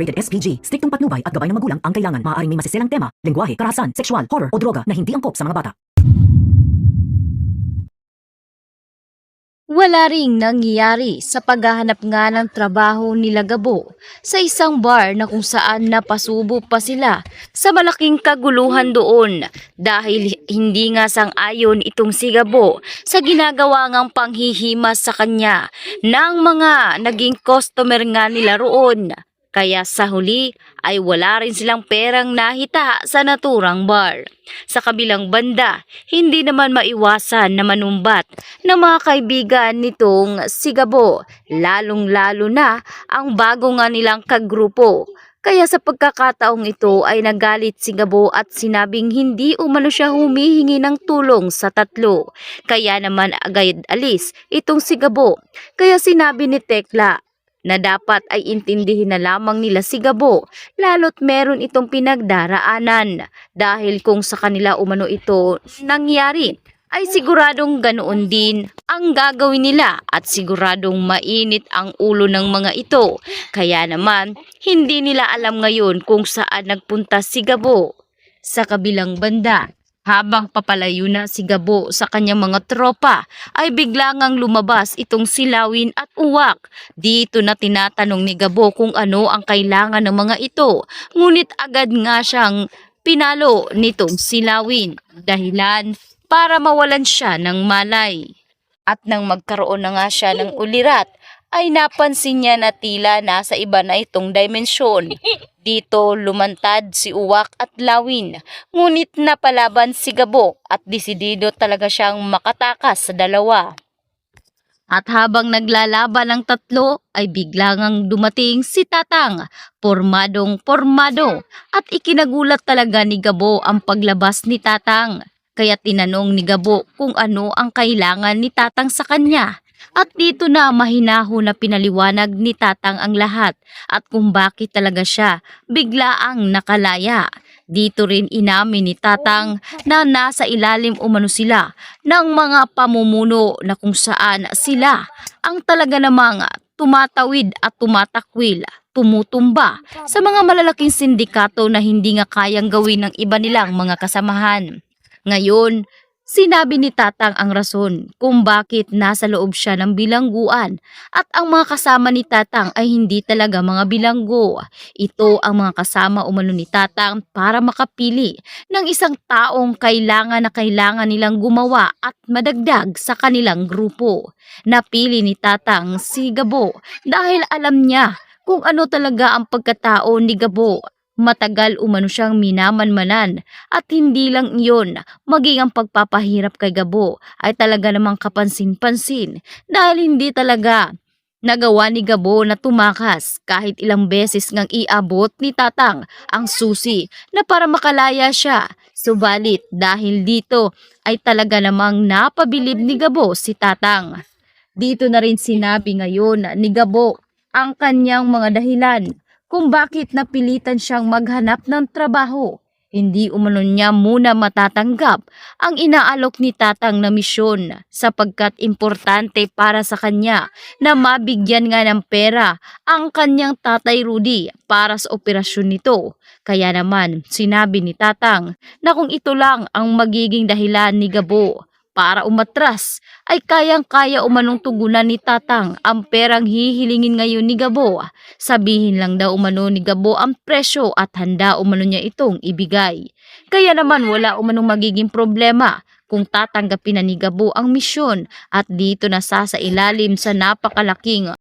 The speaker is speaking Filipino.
Rated SPG. Striktong patnubay at gabay ng magulang ang kailangan. Maaaring may masiselang tema, lengguwahe, karahasan, sexual, horror o droga na hindi angkop sa mga bata. Wala ring nangyayari sa paghahanap nga ng trabaho nila Gabo sa isang bar na kung saan napasubo pa sila sa malaking kaguluhan doon dahil hindi nga sang-ayon itong si Gabo sa ginagawa ngang panghihimas sa kanya ng mga naging customer nga nila roon. Kaya sa huli ay wala rin silang perang nahita sa naturang bar. Sa kabilang banda, hindi naman maiwasan na manumbat ng mga kaibigan nitong si Gabo, lalong-lalo na ang bago nga nilang kagrupo. Kaya sa pagkakataong ito ay nagalit si Gabo at sinabing hindi umano siya humihingi ng tulong sa tatlo. Kaya naman agad alis itong si Gabo. Kaya sinabi ni Tekla na dapat ay intindihin na lamang nila si Gabo lalo't meron itong pinagdaraanan dahil kung sa kanila umano ito nangyari ay siguradong ganoon din ang gagawin nila at siguradong mainit ang ulo ng mga ito. Kaya naman hindi nila alam ngayon kung saan nagpunta si Gabo. Sa kabilang banda, habang papalayo na si Gabo sa kanyang mga tropa ay bigla ngang lumabas itong si Lawin at Uwak. Dito na tinatanong ni Gabo kung ano ang kailangan ng mga ito. Ngunit agad nga siyang pinalo nitong si Lawin. Dahilan para mawalan siya ng malay. At nang magkaroon na nga siya ng ulirat ay napansin niya na tila nasa iba na itong dimensyon. Dito lumantad si Uwak at Lawin, ngunit napalaban si Gabo at desidido talaga siyang makatakas sa dalawa. At habang naglalaban ang tatlo ay bigla ngang dumating si Tatang, pormadong-pormado at ikinagulat talaga ni Gabo ang paglabas ni Tatang. Kaya tinanong ni Gabo kung ano ang kailangan ni Tatang sa kanya. At dito na mahinaho na pinaliwanag ni Tatang ang lahat at kung bakit talaga siya biglaang nakalaya. Dito rin inamin ni Tatang na nasa ilalim umano sila ng mga pamumuno na kung saan sila ang talaga namang tumatawid at tumatakwil, tumutumba sa mga malalaking sindikato na hindi nga kayang gawin ng iba nilang mga kasamahan. Ngayon, sinabi ni Tatang ang rason kung bakit nasa loob siya ng bilangguan at ang mga kasama ni Tatang ay hindi talaga mga bilanggo. Ito ang mga kasama umano ni Tatang para makapili ng isang taong kailangan nilang gumawa at madagdag sa kanilang grupo. Napili ni Tatang si Gabo dahil alam niya kung ano talaga ang pagkatao ni Gabo. Matagal umano siyang minamanmanan at hindi lang iyon, maging ang pagpapahirap kay Gabo ay talaga namang kapansin-pansin dahil hindi talaga nagawa ni Gabo na tumakas kahit ilang beses ngang iabot ni Tatang ang susi na para makalaya siya. Subalit dahil dito ay talaga namang napabilib ni Gabo si Tatang. Dito na rin sinabi ngayon ni Gabo ang kanyang mga dahilan kung bakit napilitan siyang maghanap ng trabaho. Hindi umano niya muna matatanggap ang inaalok ni Tatang na misyon sapagkat importante para sa kanya na mabigyan nga ng pera ang kanyang tatay Rudy para sa operasyon nito. Kaya naman sinabi ni Tatang na kung ito lang ang magiging dahilan ni Gabo para umatras ay kayang-kaya umanong tugunan ni Tatang ang perang hihilingin ngayon ni Gabo. Sabihin lang daw umano ni Gabo ang presyo at handa umano niya itong ibigay. Kaya naman wala umanong magiging problema kung tatanggapin na ni Gabo ang misyon at dito na sa ilalim sa napakalaking